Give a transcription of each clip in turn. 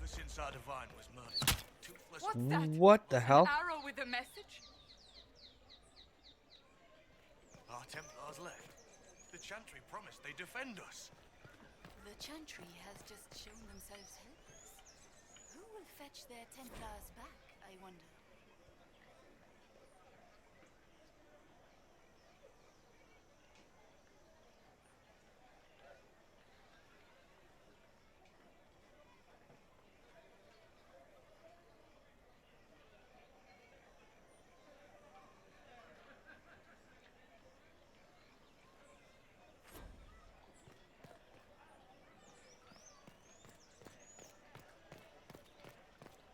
since our divine was murdered. Toothless. What's that? What the hell? An arrow with a message? Our Templars left. The Chantry promised they'd defend us. The Chantry has just shown themselves helpless. Who will fetch their Templars back, I wonder?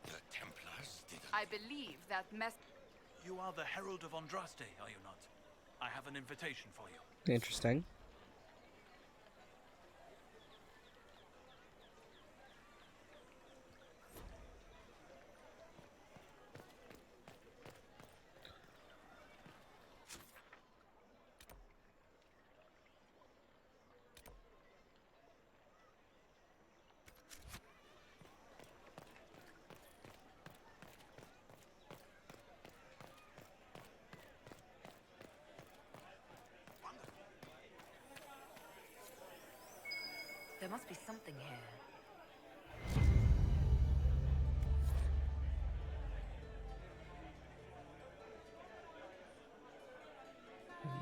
The Templars did. I believe that You are the Herald of Andraste, are you not? I have an invitation for you. Interesting. There must be something here.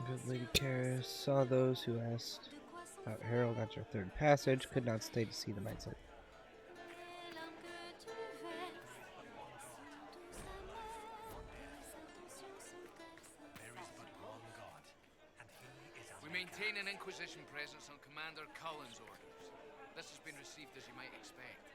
Good Lady Karis saw those who asked about Harold got your third passage, could not stay to see the mindset. There is but one God, and he is We maintain an Inquisition presence on Commander Cullen's orders. This has been received as you might expect.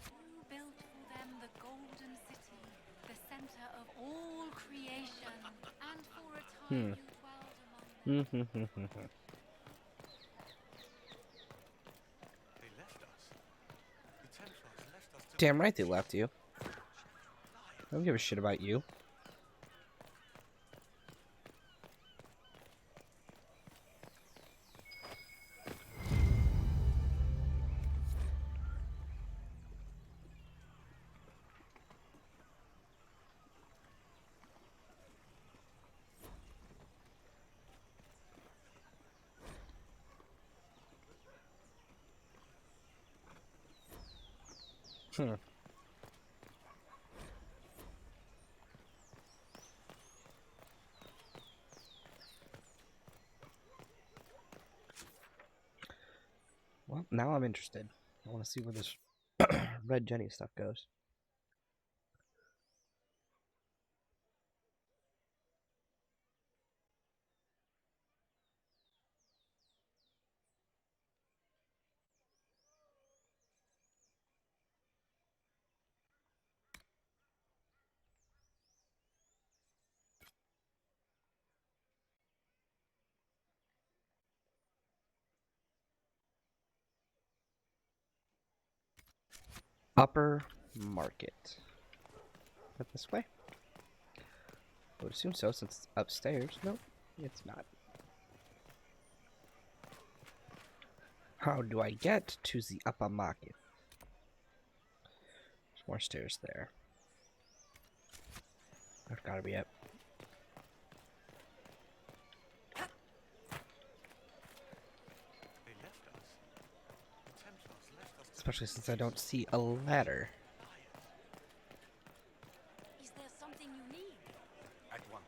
Who built for them the golden city, the center of all creation, and for a time you dwelled among them? They left us. The Templars left us to. Damn right they left you. I don't give a shit about you. Well, now I'm interested. I want to see where this Red Jenny stuff goes. Upper Market. Is it this way? I would assume so, since it's upstairs. No, it's not. How do I get to the upper market? There's more stairs there. That's gotta be it. They left us. The Templars left us to. Especially since I don't see a ladder. Is there something you need? At once.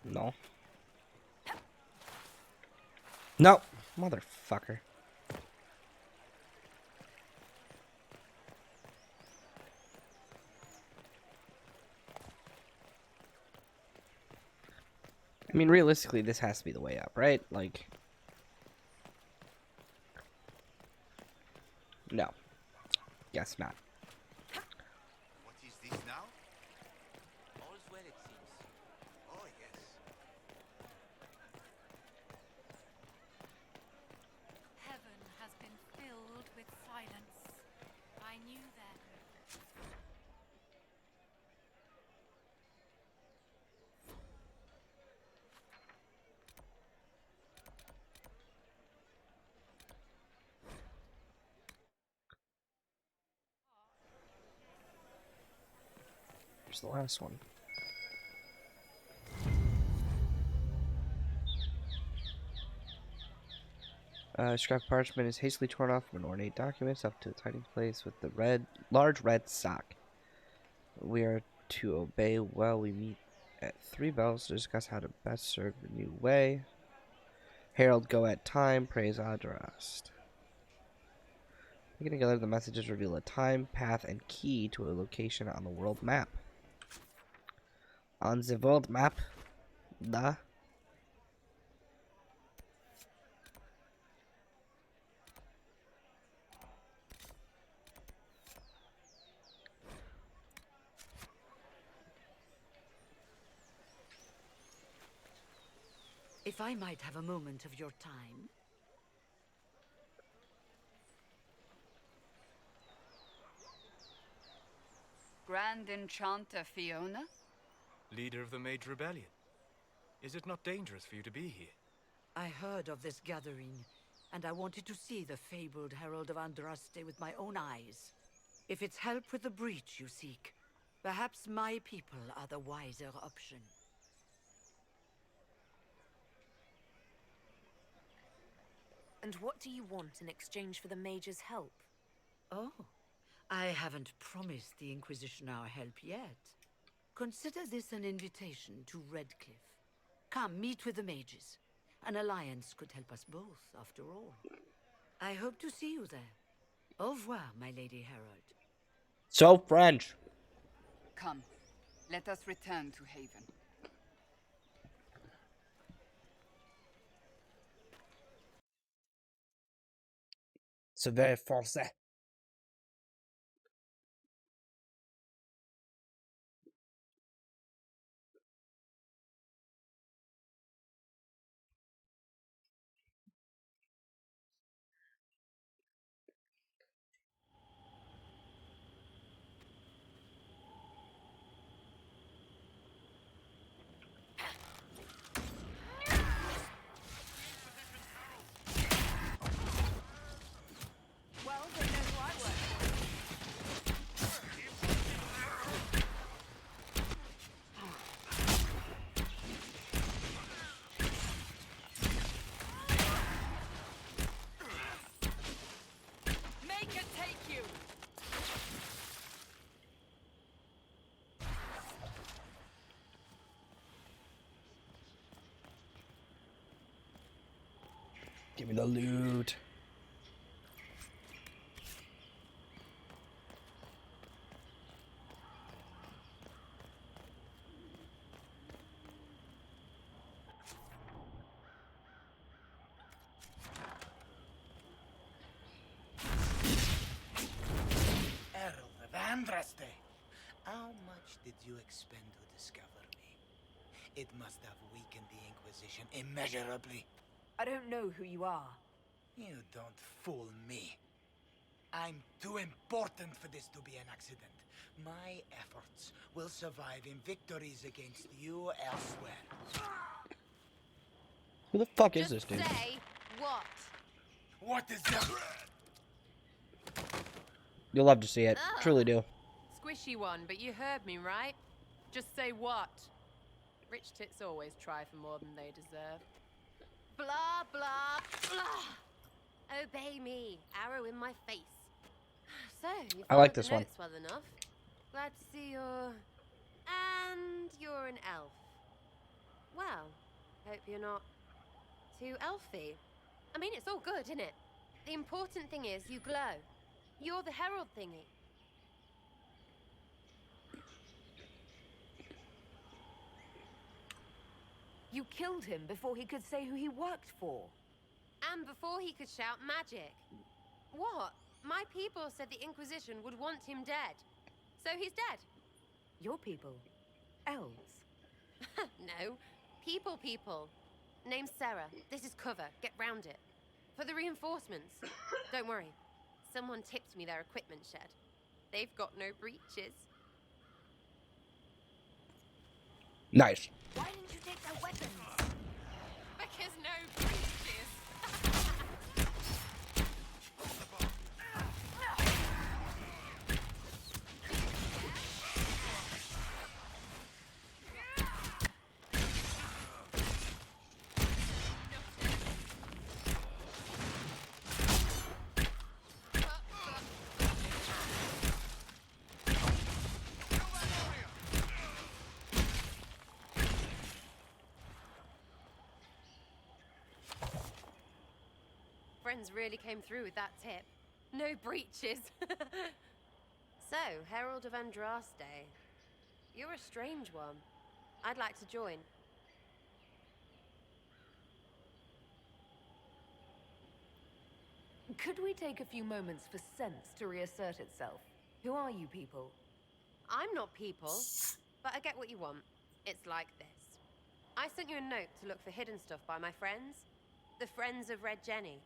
No. No, motherfucker. I mean, realistically, this has to be the way up, right? Like, no. Guess not. What is this now? Where's the last one? Scrap parchment is hastily torn off from an ornate document up to its hiding place with the large red sock. We are to obey well. We meet at 3 bells to discuss how to best serve the new way. Herald go at time, praise Adrast. Taken together, the messages reveal a time, path, and key to a location on the world map. On the world map, da. If I might have a moment of your time. Grand Enchanter Fiona? Leader of the Mage Rebellion. Is it not dangerous for you to be here? I heard of this gathering, and I wanted to see the fabled Herald of Andraste with my own eyes. If it's help with the breach you seek, perhaps my people are the wiser option. And what do you want in exchange for the Mage's help? Oh, I haven't promised the Inquisition our help yet. Consider this an invitation to Redcliffe. Come, meet with the mages. An alliance could help us both, after all. I hope to see you there. Au revoir, my Lady Herald. So French. Come, let us return to Haven. C'est very français. Well, they know who I work for. Make it take you! Give me the loot. Herald of Andraste, how much did you expend to discover me? It must have weakened the Inquisition immeasurably. I don't know who you are. You don't fool me. I'm too important for this to be an accident. My efforts will survive in victories against you elsewhere. Who the fuck is this dude? Say what? What is that? You'll love to see it. Truly do. Squishy one, but you heard me, right? Just say what? Rich tits always try for more than they deserve. Blah, blah, blah. Obey me. Arrow in my face. So, you I like followed the this one. notes well enough. Glad to see you're... And you're an elf. Well, hope you're not too elfy. I mean, it's all good, isn't it? The important thing is you glow. You're the herald thingy. You killed him before he could say who he worked for. And before he could shout magic. What? My people said the Inquisition would want him dead. So he's dead. Your people? Elves? No. People. Name's Sarah. This is cover. Get round it. For the reinforcements. Don't worry. Someone tipped me their equipment shed. They've got no breaches. Nice. Why didn't you take their weapons? Because no breaches. friends really came through with that tip. No breaches. So, Herald of Andraste. You're a strange one. I'd like to join. Could we take a few moments for sense to reassert itself? Who are you people? I'm not people, but I get what you want. It's like this. I sent you a note to look for hidden stuff by my friends. The Friends of Red Jenny.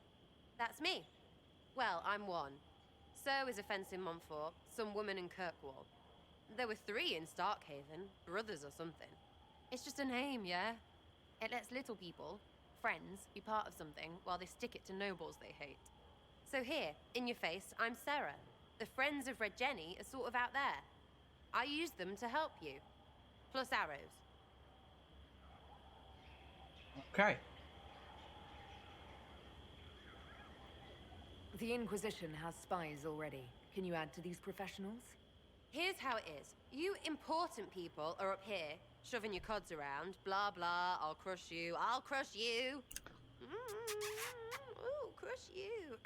That's me. Well, I'm one. So is a fence in Montfort, some woman in Kirkwall. There were 3 in Starkhaven, brothers or something. It's just a name, yeah? It lets little people, friends, be part of something while they stick it to nobles they hate. So here, in your face, I'm Sarah. The Friends of Red Jenny are sort of out there. I use them to help you. Plus arrows. Okay. The Inquisition has spies already. Can you add to these professionals? Here's how it is. You important people are up here, shoving your cods around. Blah, blah, I'll crush you, I'll crush you. Ooh, crush you.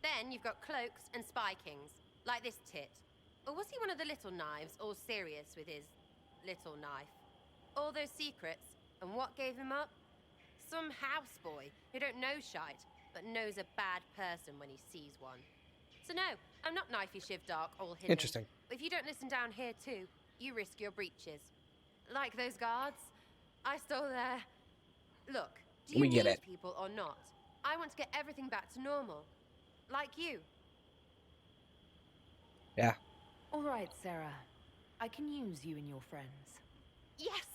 Then you've got cloaks and spy kings, like this tit. Or was he one of the little knives, all serious with his little knife? All those secrets, and what gave him up? Some houseboy who don't know shite, but knows a bad person when he sees one. So no, I'm not knifey shiv dark, all hidden. Interesting. If you don't listen down here too, you risk your breeches. Like those guards, I stole their... Look, do you need people or not? I want to get everything back to normal. Like you. Yeah. All right, Sarah. I can use you and your friends. Yes!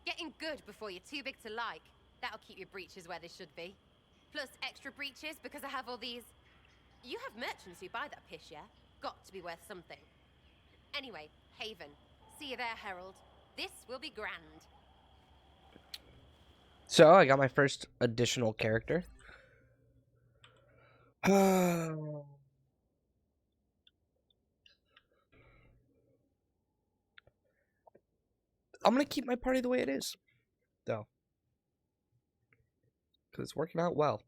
Getting good before you're too big to like. That'll keep your breeches where they should be. Plus extra breeches because I have all these... You have merchants who buy that pish, yeah? Got to be worth something. Anyway, Haven. See you there, Herald. This will be grand. So, I got my first additional character. I'm gonna keep my party the way it is, though. Because it's working out well.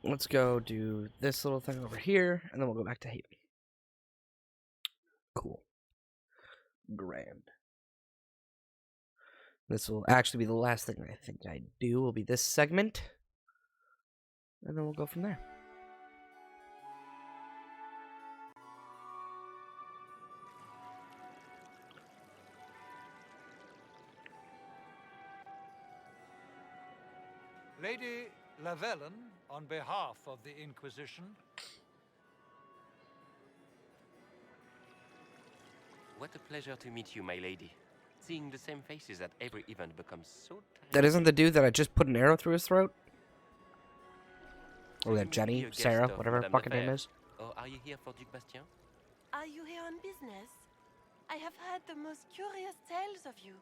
Let's go do this little thing over here, and then we'll go back to Haven. Cool. Grand. This will actually be the last thing I think I do, will be this segment. And then we'll go from there. Lady Lavellen, on behalf of the Inquisition. What a pleasure to meet you, my lady. Seeing the same faces at every event becomes so tiring. That isn't the dude that I just put an arrow through his throat? Or that Jenny, Sarah, whatever her fucking name is. Or are you here for Duc Bastien? Are you here on business? I have heard the most curious tales of you.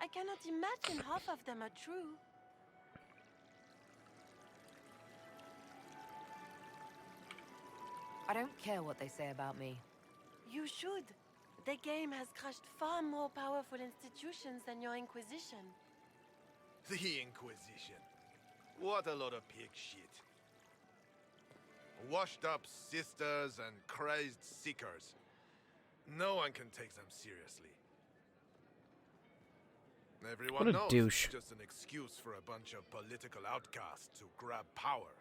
I cannot imagine half of them are true. I don't care what they say about me. You should. The game has crushed far more powerful institutions than your Inquisition. The Inquisition. What a lot of pig shit. Washed up sisters and crazed seekers. No one can take them seriously. Everyone What a knows douche. it's just an excuse for a bunch of political outcasts to grab power.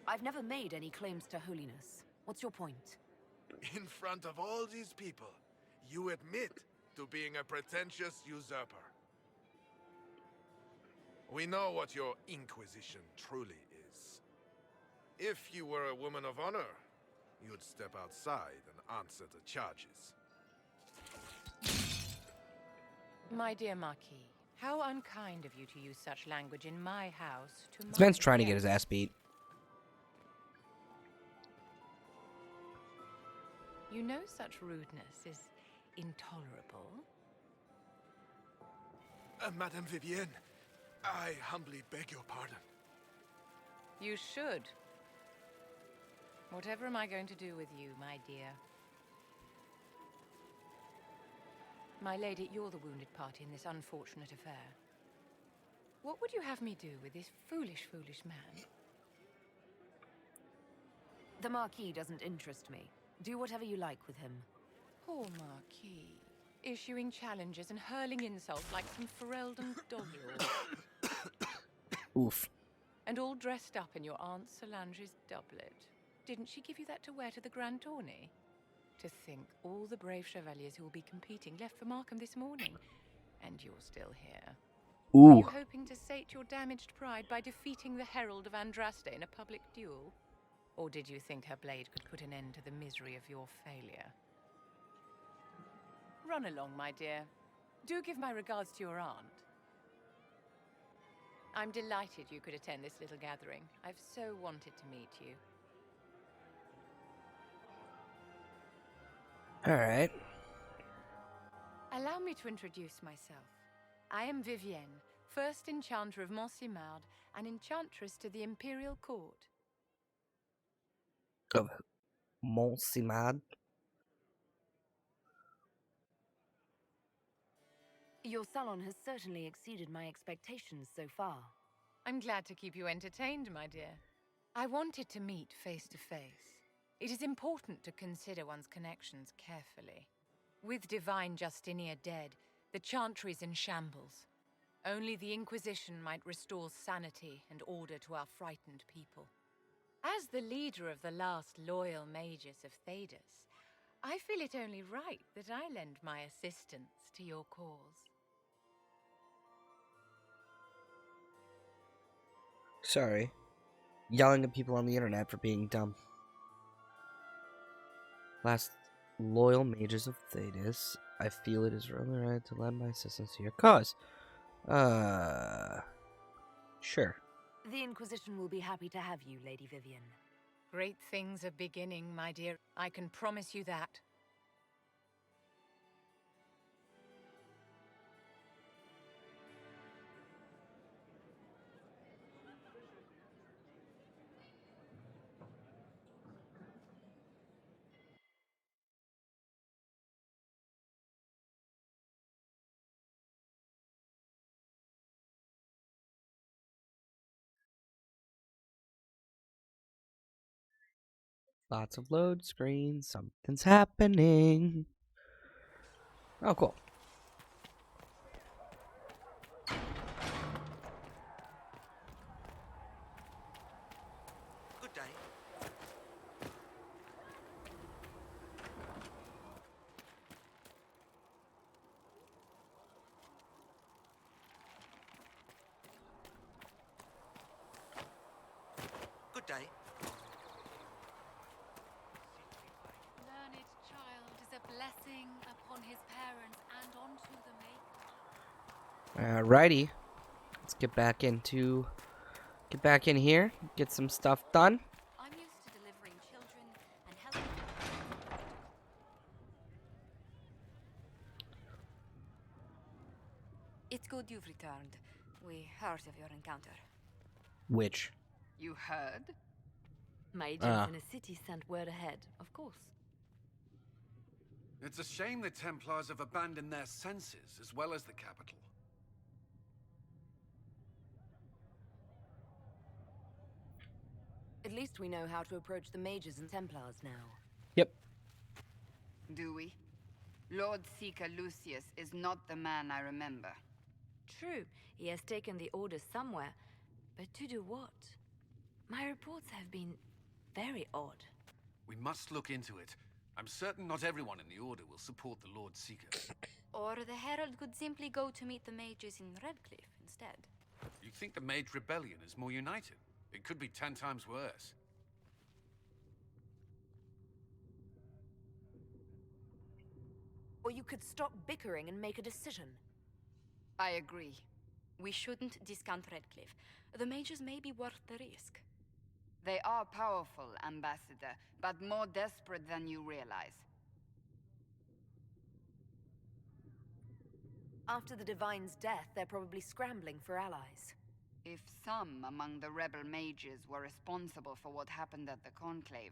I've never made any claims to holiness. What's your point? In front of all these people, you admit to being a pretentious usurper. We know what your Inquisition truly is. If you were a woman of honor, you'd step outside and answer the charges. My dear Marquis, how unkind of you to use such language in my house to This man's my trying to get guests. his ass beat. You know such rudeness is intolerable. Madame Vivienne, I humbly beg your pardon. You should. Whatever am I going to do with you, my dear? My lady, you're the wounded party in this unfortunate affair. What would you have me do with this foolish, foolish man? The Marquis doesn't interest me. Do whatever you like with him. Poor Marquis. Issuing challenges and hurling insults like some Ferelden dog-lord. Oof. And all dressed up in your Aunt Solange's doublet. Didn't she give you that to wear to the Grand Tourney? To think all the brave chevaliers who will be competing left for Markham this morning, and you're still here. Ooh. Are you hoping to sate your damaged pride by defeating the Herald of Andraste in a public duel? Or did you think her blade could put an end to the misery of your failure? Run along, my dear. Do give my regards to your aunt. I'm delighted you could attend this little gathering. I've so wanted to meet you. Alright. Allow me to introduce myself. I am Vivienne, first enchanter of Murrkmore and enchantress to the Imperial Court. Of Murrkmore. Your salon has certainly exceeded my expectations so far. I'm glad to keep you entertained, my dear. I wanted to meet face to face. It is important to consider one's connections carefully. With Divine Justinia dead, the Chantry is in shambles. Only the Inquisition might restore sanity and order to our frightened people. As the leader of the last loyal mages of Thedas, I feel it only right that I lend my assistance to your cause. Sorry. Yelling at people on the internet for being dumb. Last loyal mages of Thedas, I feel it is really right to lend my assistance to your cause. Sure. The Inquisition will be happy to have you, Lady Vivienne. Great things are beginning, my dear. I can promise you that. Lots of load screens. Something's happening. Oh, cool. Good day. Good day. Learned child is a blessing upon his parents and onto the maker. Alrighty. Let's get back in here, get some stuff done. I'm used to delivering children and helping. It's good you've returned. We heard of your encounter. Which? You heard? My agents in a city sent word ahead, of course. It's a shame the Templars have abandoned their senses, as well as the capital. At least we know how to approach the mages and Templars now. Yep. Do we? Lord Seeker Lucius is not the man I remember. True, he has taken the Order somewhere, but to do what? My reports have been very odd. We must look into it. I'm certain not everyone in the Order will support the Lord Seeker. Or the Herald could simply go to meet the mages in Redcliffe instead. You think the Mage Rebellion is more united? It could be 10 times worse. Or you could stop bickering and make a decision. I agree. We shouldn't discount Redcliffe. The mages may be worth the risk. They are powerful, Ambassador, but more desperate than you realize. After the Divine's death, they're probably scrambling for allies. If some among the rebel mages were responsible for what happened at the Conclave.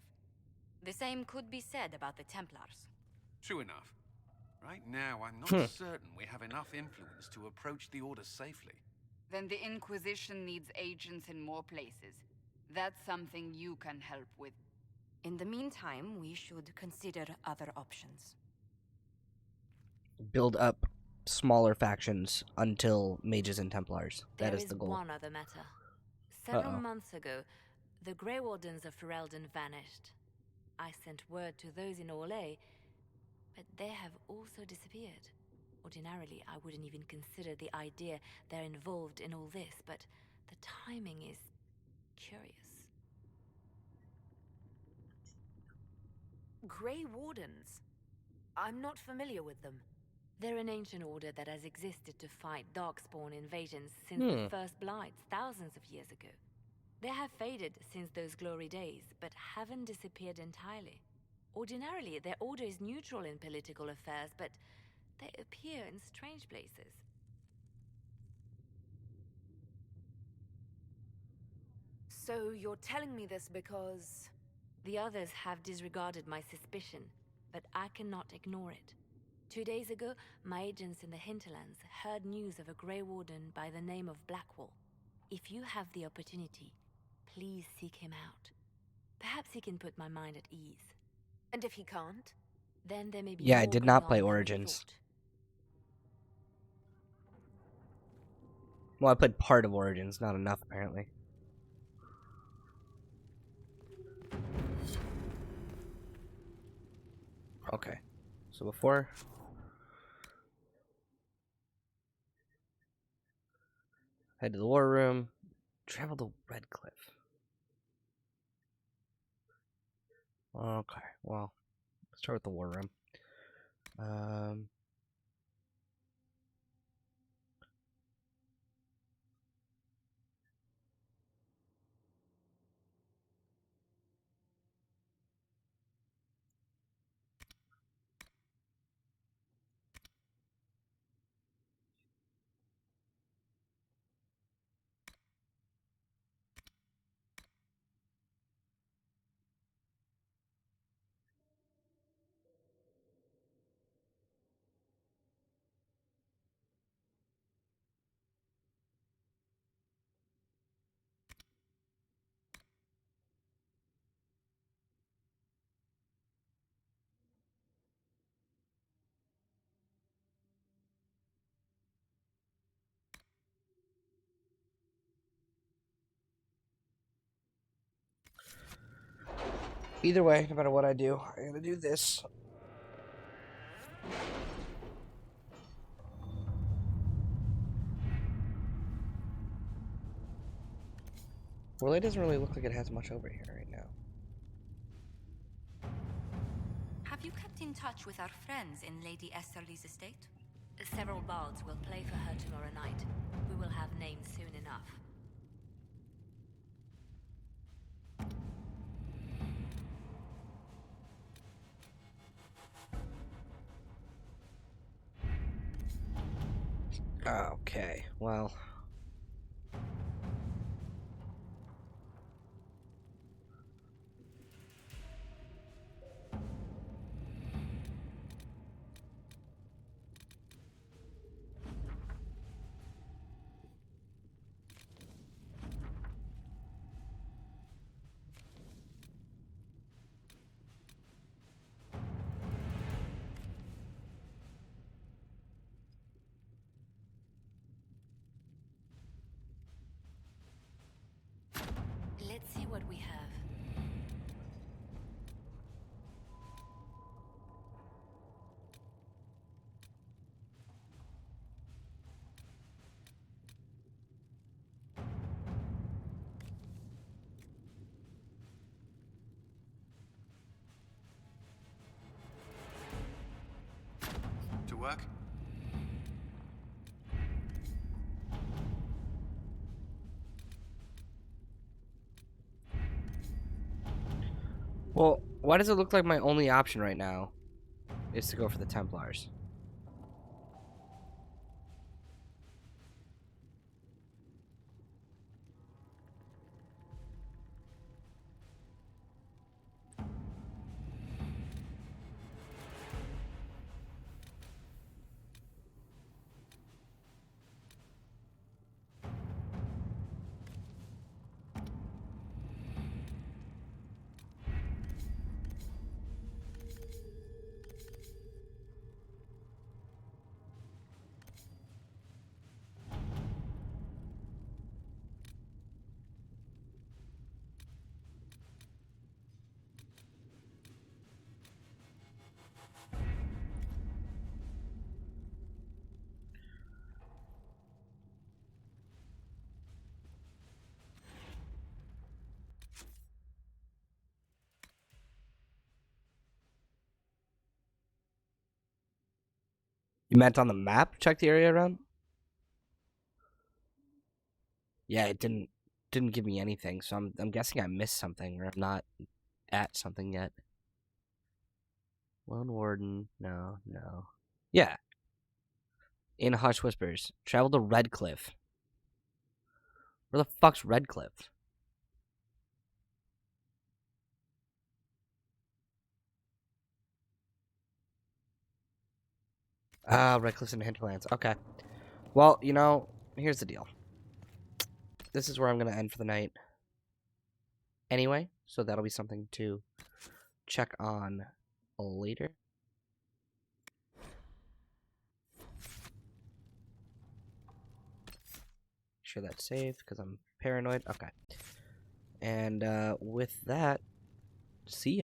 The same could be said about the Templars. True enough. Right now, I'm not certain we have enough influence to approach the Order safely. Then the Inquisition needs agents in more places. That's something you can help with. In the meantime, we should consider other options. Build up smaller factions until mages and Templars. That There is the goal. one other matter. Several months ago, the Grey Wardens of Ferelden vanished. I sent word to those in Orlais, but they have also disappeared. Ordinarily, I wouldn't even consider the idea they're involved in all this, but the timing is curious. Grey Wardens? I'm not familiar with them. They're an ancient order that has existed to fight Darkspawn invasions since the First Blights thousands of years ago. They have faded since those glory days, but haven't disappeared entirely. Ordinarily, their order is neutral in political affairs, but they appear in strange places. So you're telling me this because... The others have disregarded my suspicion, but I cannot ignore it. 2 days ago, my agents in the hinterlands heard news of a Grey Warden by the name of Blackwall. If you have the opportunity, please seek him out. Perhaps he can put my mind at ease. And if he can't, then there may be Yeah, I more did going not on play than we Origins. thought. Well, I played part of Origins, not enough apparently. Okay, so before... head to the war room, travel to Redcliffe. Okay, well, let's start with the war room. Either way, no matter what I do, I gotta do this. Well, it doesn't really look like it has much over here right now. Have you kept in touch with our friends in Lady Esterly's estate? Several bards will play for her tomorrow night. We will have names soon enough. Okay, well... Well, why does it look like my only option right now is to go for the Templars? You meant on the map? Check the area around? Yeah, it didn't give me anything, so I'm guessing I missed something or I'm not at something yet. Lone Warden, no. Yeah. In Hush Whispers. Travel to Redcliffe. Where the fuck's Redcliffe? Ah, Redcliffe's in Hinterlands. Okay. Well, you know, here's the deal. This is where I'm going to end for the night. Anyway, so that'll be something to check on later. Sure that's safe, because I'm paranoid. Okay. And with that, see ya.